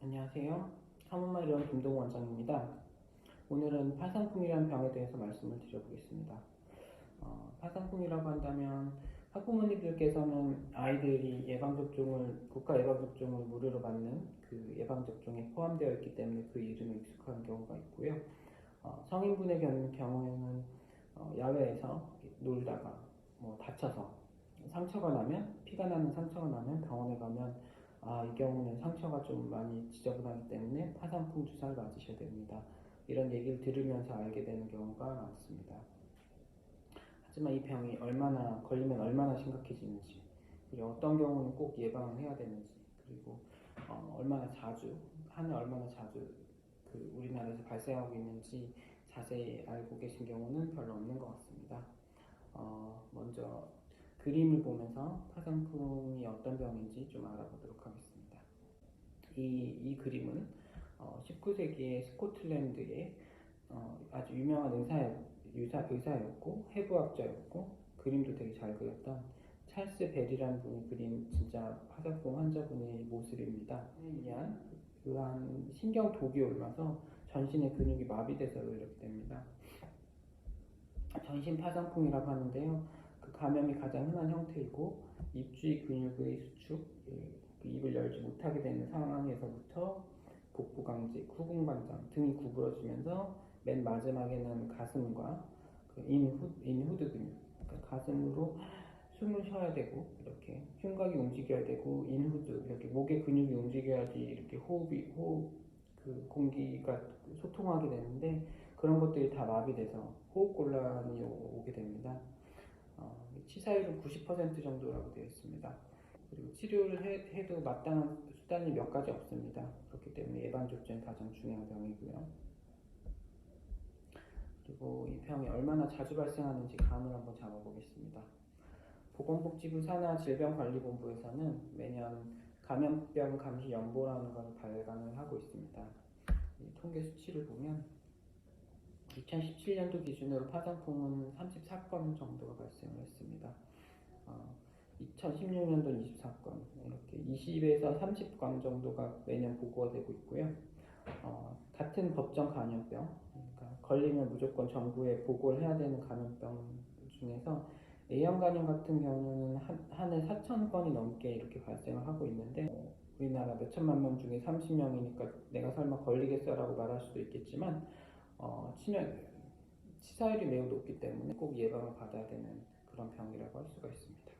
안녕하세요. 한국마이런 김동호 원장입니다. 오늘은 파상풍이라는 병에 대해서 말씀을 드려보겠습니다. 파상풍이라고 한다면 학부모님들께서는 아이들이 국가 예방접종을 무료로 받는 그 예방접종에 포함되어 있기 때문에 그 이름에 익숙한 경우가 있고요. 성인분의 경우에는 야외에서 놀다가 다쳐서 피가 나는 상처가 나면 병원에 가면 이 경우는 상처가 좀 많이 지저분하기 때문에 파상풍 주사를 맞으셔야 됩니다. 이런 얘기를 들으면서 알게 되는 경우가 많습니다. 하지만 이 병이 걸리면 얼마나 심각해지는지, 그리고 어떤 경우는 꼭 예방을 해야 되는지, 그리고 한 해 얼마나 자주 우리나라에서 발생하고 있는지 자세히 알고 계신 경우는 별로 없는 것 같습니다. 먼저 그림을 보면서 파상풍이 어떤 병인지 좀 알아보도록 하겠습니다. 이 그림은 19세기의 스코틀랜드의 아주 유명한 의사였고 해부학자였고 그림도 되게 잘 그렸던 찰스 벨이라는 분이 그린 진짜 파상풍 환자분의 모습입니다. 의한 신경 독이 올라서 전신의 근육이 마비돼서 이렇게 됩니다. 전신 파상풍이라고 하는데요. 그 감염이 가장 흔한 형태이고 입주위 근육의 수축, 입을 열지 못하게 되는 상황에서부터 복부 강직, 후궁관장 등이 구부러지면서 맨 마지막에는 가슴과 인후드 근육, 그러니까 가슴으로 숨을 쉬어야 되고 이렇게 흉곽이 움직여야 되고 인후드 이렇게 목의 근육이 움직여야지 이렇게 공기가 소통하게 되는데 그런 것들이 다 마비돼서 호흡곤란이 오게 됩니다. 치사율은 90% 정도라고 되어 있습니다. 그리고 치료를 해도 마땅한 수단이 몇 가지 없습니다. 그렇기 때문에 예방접종이 가장 중요한 병이고요. 그리고 이 병이 얼마나 자주 발생하는지 감을 한번 잡아보겠습니다. 보건복지부 산하 질병관리본부에서는 매년 감염병 감시 연보라는 것을 발간을 하고 있습니다. 이 통계 수치를 보면 2017년도 기준으로 파상풍은 34건 정도가 발생을 했습니다. 2016년도는 24건, 이렇게 20에서 30건 정도가 매년 보고가 되고 있고요. 같은 법정 감염병, 그러니까 걸리면 무조건 정부에 보고를 해야 되는 감염병 중에서 A형 간염 같은 경우는 한 해 4,000건이 넘게 이렇게 발생을 하고 있는데 우리나라 몇 천만 명 중에 30명이니까 내가 설마 걸리겠어라고 말할 수도 있겠지만 치사율이 매우 높기 때문에 꼭 예방을 받아야 되는 그런 병이라고 할 수가 있습니다.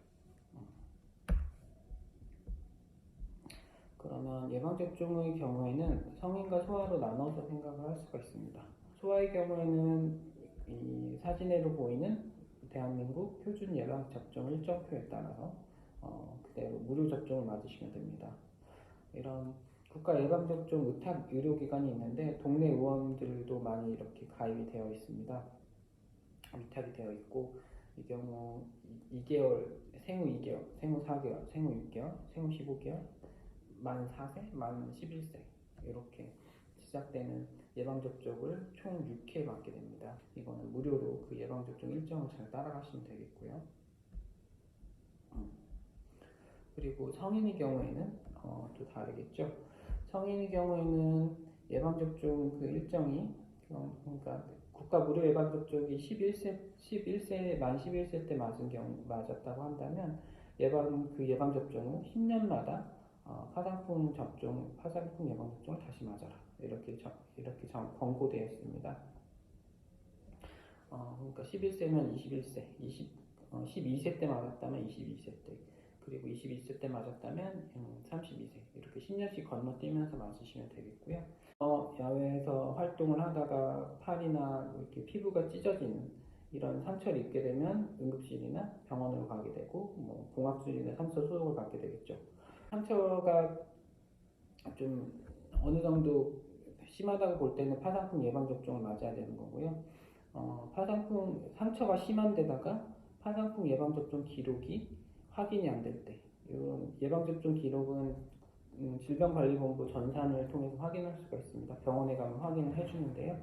그러면 예방접종의 경우에는 성인과 소아로 나눠서 생각을 할 수가 있습니다. 소아의 경우에는 이 사진으로 보이는 대한민국 표준 예방접종 일정표에 따라서 그대로 무료 접종을 맞으시면 됩니다. 이런 국가 예방접종 의탁 의료기관이 있는데 동네 의원들도 많이 이렇게 가입이 되어 있습니다. 위탁이 되어 있고 이 경우 2개월, 생후 2개월, 생후 4개월, 생후 6개월, 생후 15개월, 만 4세, 만 11세 이렇게 시작되는 예방접종을 총 6회 받게 됩니다. 이거는 무료로 그 예방접종 일정을 잘 따라가시면 되겠고요. 그리고 성인의 경우에는 또 다르겠죠. 성인의 경우에는 예방접종 그 일정이 그러니까 국가 무료 예방접종이 만 11세 때 맞았다고 한다면 예방접종은 10년마다 파상풍 예방접종을 다시 맞아라. 이렇게 권고되어 있습니다. 그러니까 11세면 21세, 12세 때 맞았다면 22세 때, 그리고 22세 때 맞았다면 32세, 이렇게 10년씩 건너뛰면서 맞으시면 되겠고요. 야외에서 활동을 하다가 팔이나 이렇게 피부가 찢어지는 이런 상처를 입게 되면 응급실이나 병원으로 가게 되고 봉합술이나 산소 소독을 받게 되겠죠. 상처가 좀 어느 정도 심하다고 볼 때는 파상풍 예방접종을 맞아야 되는 거고요. 상처가 심한 데다가 파상풍 예방접종 기록이 확인이 안 될 때, 이런 예방접종 기록은 질병관리본부 전산을 통해서 확인할 수가 있습니다. 병원에 가면 확인을 해주는데요.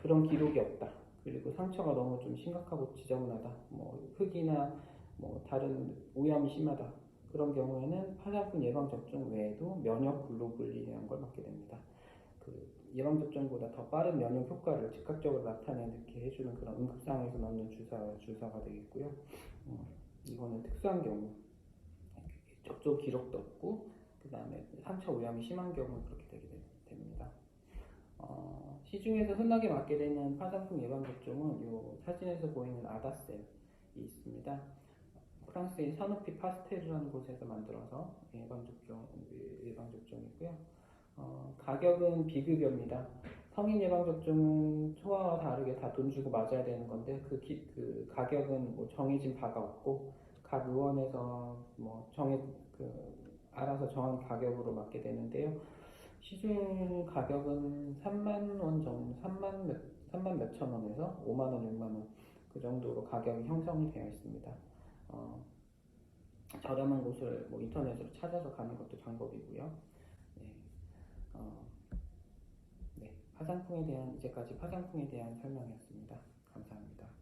그런 기록이 없다. 그리고 상처가 너무 좀 심각하고 지저분하다. 흙이나 다른 오염이 심하다. 그런 경우에는 파상풍 예방 접종 외에도 면역 글로불린이라는 걸 맞게 됩니다. 그 예방 접종보다 더 빠른 면역 효과를 즉각적으로 나타내게 해주는 그런 응급상황에서 넣는 주사가 되겠고요. 이거는 특수한 경우, 접종 기록도 없고 그 다음에 상처 오염이 심한 경우 그렇게 되게 됩니다. 시중에서 흔하게 맞게 되는 파상풍 예방 접종은 이 사진에서 보이는 아다셀이 있습니다. 프랑스의 사노피 파스테르라는 곳에서 만들어서 예방 접종이고요. 가격은 비급여입니다. 성인 예방 접종은 소아와 다르게 다 돈 주고 맞아야 되는 건데 그 가격은 뭐 정해진 바가 없고 각 의원에서 뭐 알아서 정한 가격으로 맞게 되는데요. 시중 가격은 3만 원 정도, 3만 몇천 원에서 5만 원, 6만 원 그 정도로 가격이 형성이 되어 있습니다. 저렴한 곳을 뭐 인터넷으로 찾아서 가는 것도 방법이고요. 네, 네, 이제까지 파상풍에 대한 설명이었습니다. 감사합니다.